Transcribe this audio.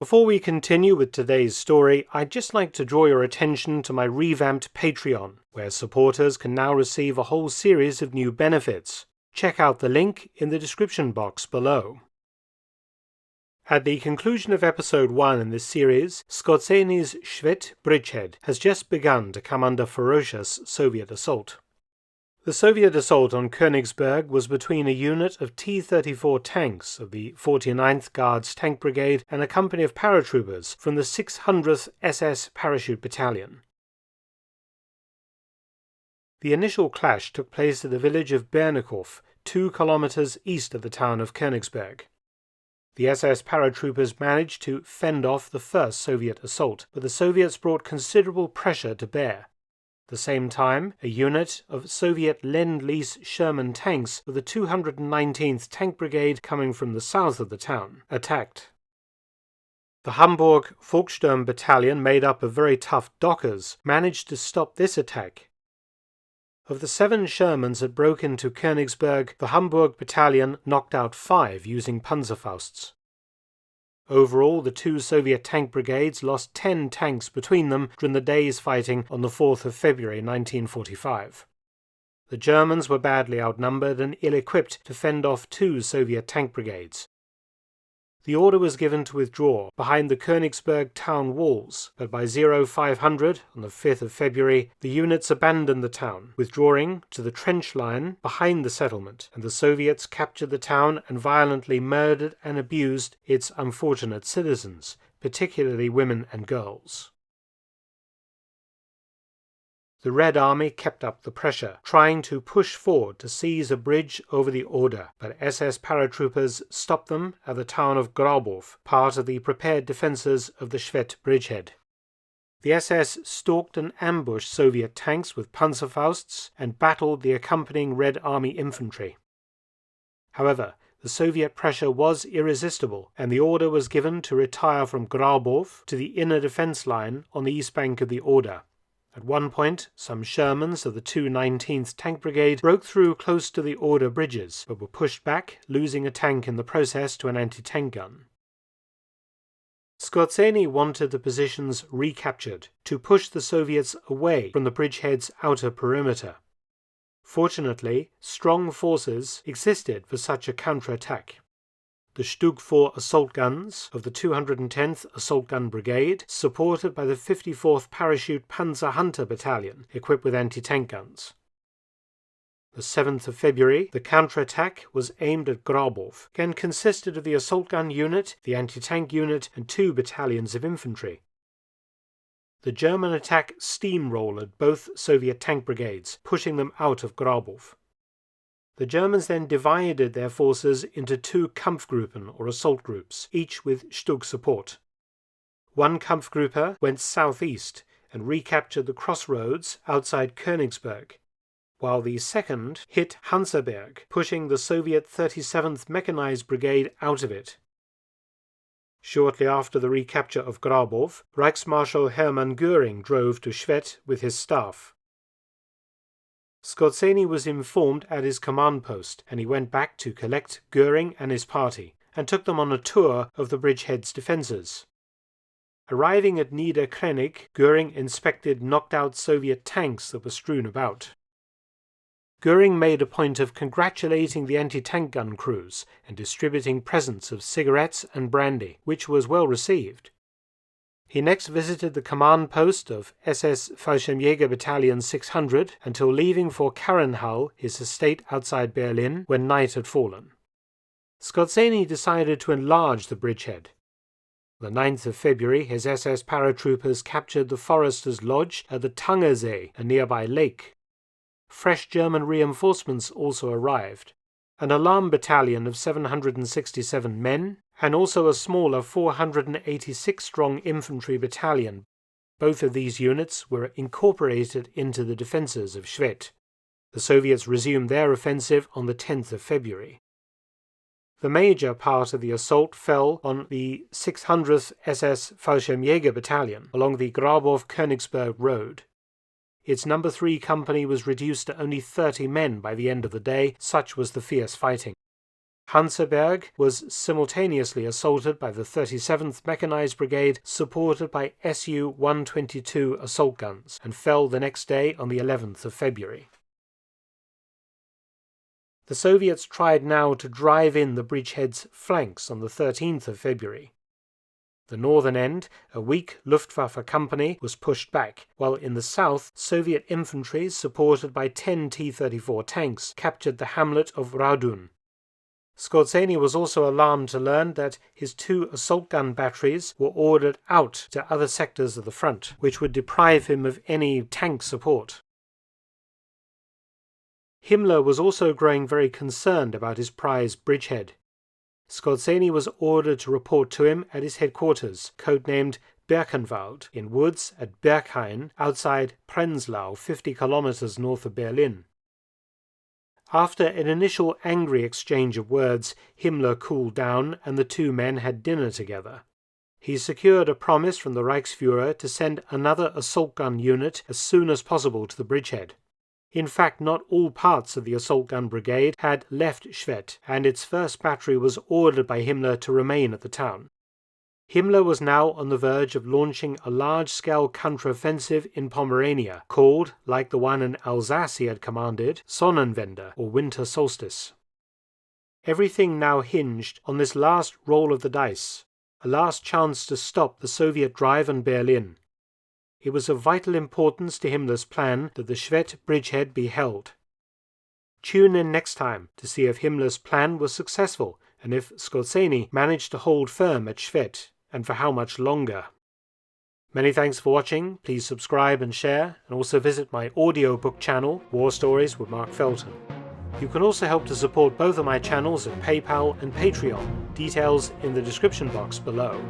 Before we continue with today's story, I'd just like to draw your attention to my revamped Patreon, where supporters can now receive a whole series of new benefits. Check out the link in the description box below. At the conclusion of episode 1 in this series, Skorzeny's Schwedt Bridgehead has just begun to come under ferocious Soviet assault. The Soviet assault on Kernigburg was between a unit of T-34 tanks of the 49th Guards Tank Brigade and a company of paratroopers from the 600th SS Parachute Battalion. The initial clash took place at the village of Bernikov, 2 kilometers east of the town of Kernigburg. The SS paratroopers managed to fend off the first Soviet assault, but the Soviets brought considerable pressure to bear. At the same time, a unit of Soviet Lend-Lease Sherman tanks of the 219th Tank Brigade coming from the south of the town attacked. The Hamburg Volkssturm Battalion, made up of very tough dockers, managed to stop this attack. Of the 7 Shermans that broke into Kernigburg, the Hamburg Battalion knocked out 5 using Panzerfausts. Overall, the 2 Soviet tank brigades lost 10 tanks between them during the day's fighting on the 4th of February 1945. The Germans were badly outnumbered and ill-equipped to fend off 2 Soviet tank brigades. The order was given to withdraw behind the Königsberg town walls, but by 0500 on the 5th of February, the units abandoned the town, withdrawing to the trench line behind the settlement, and the Soviets captured the town and violently murdered and abused its unfortunate citizens, particularly women and girls. The Red Army kept up the pressure, trying to push forward to seize a bridge over the Oder, but SS paratroopers stopped them at the town of Grabov, part of the prepared defences of the Schwedt Bridgehead. The SS stalked and ambushed Soviet tanks with Panzerfausts and battled the accompanying Red Army infantry. However, the Soviet pressure was irresistible, and the order was given to retire from Grabov to the inner defence line on the east bank of the Oder. At one point, some Shermans of the 219th Tank Brigade broke through close to the Oder bridges, but were pushed back, losing a tank in the process to an anti-tank gun. Skorzeny wanted the positions recaptured to push the Soviets away from the bridgehead's outer perimeter. Fortunately, strong forces existed for such a counterattack. The Stug 4 assault guns of the 210th Assault Gun Brigade, supported by the 54th Parachute Panzer Hunter Battalion, equipped with anti-tank guns. The 7th of February, the counterattack was aimed at Grabov, and consisted of the assault gun unit, the anti-tank unit, and 2 battalions of infantry. The German attack steamrolled both Soviet tank brigades, pushing them out of Grabov. The Germans then divided their forces into 2 Kampfgruppen or assault groups, each with Stug support. One Kampfgruppe went southeast and recaptured the crossroads outside Königsberg, while the second hit Hansaberg, pushing the Soviet 37th Mechanized Brigade out of it. Shortly after the recapture of Grabov, Reichsmarschall Hermann Goring drove to Schwedt with his staff. Skorzeny was informed at his command post, and he went back to collect Goring and his party, and took them on a tour of the bridgehead's defences. Arriving at Niederkrenig, Goring inspected knocked-out Soviet tanks that were strewn about. Goring made a point of congratulating the anti-tank gun crews and distributing presents of cigarettes and brandy, which was well received. He next visited the command post of SS Fallschirmjäger Battalion 600 until leaving for Karrenhall, his estate outside Berlin, when night had fallen. Skorzeny decided to enlarge the bridgehead. On the 9th of February, his SS paratroopers captured the Foresters' Lodge at the Tangersee, a nearby lake. Fresh German reinforcements also arrived. An alarm battalion of 767 men, and also a smaller 486-strong infantry battalion. Both of these units were incorporated into the defences of Schwedt. The Soviets resumed their offensive on the 10th of February. The major part of the assault fell on the 600th SS Fallschirmjäger Battalion along the Grabov-Königsberg road. Its No. 3 company was reduced to only 30 men by the end of the day, such was the fierce fighting. Hanseberg was simultaneously assaulted by the 37th Mechanized Brigade, supported by Su-122 assault guns, and fell the next day on the 11th of February. The Soviets tried now to drive in the bridgehead's flanks on the 13th of February. The northern end, a weak Luftwaffe company, was pushed back, while in the south, Soviet infantry, supported by 10 T-34 tanks, captured the hamlet of Radun. Skorzeny was also alarmed to learn that his 2 assault gun batteries were ordered out to other sectors of the front, which would deprive him of any tank support. Himmler was also growing very concerned about his prize bridgehead. Skorzeny was ordered to report to him at his headquarters, codenamed Birkenwald, in woods at Berghain, outside Prenzlau, 50 kilometers north of Berlin. After an initial angry exchange of words, Himmler cooled down and the two men had dinner together. He secured a promise from the Reichsfuhrer to send another assault gun unit as soon as possible to the bridgehead. In fact, not all parts of the assault gun brigade had left Schwedt, and its first battery was ordered by Himmler to remain at the town. Himmler was now on the verge of launching a large-scale counteroffensive in Pomerania, called, like the one in Alsace he had commanded, Sonnenwende, or Winter Solstice. Everything now hinged on this last roll of the dice, a last chance to stop the Soviet drive on Berlin. It was of vital importance to Himmler's plan that the Schwedt Bridgehead be held. Tune in next time to see if Himmler's plan was successful and if Skorzeny managed to hold firm at Schwedt, and for how much longer. Many thanks for watching. Please subscribe and share, and also visit my audiobook channel, War Stories with Mark Felton. You can also help to support both of my channels at PayPal and Patreon, details in the description box below.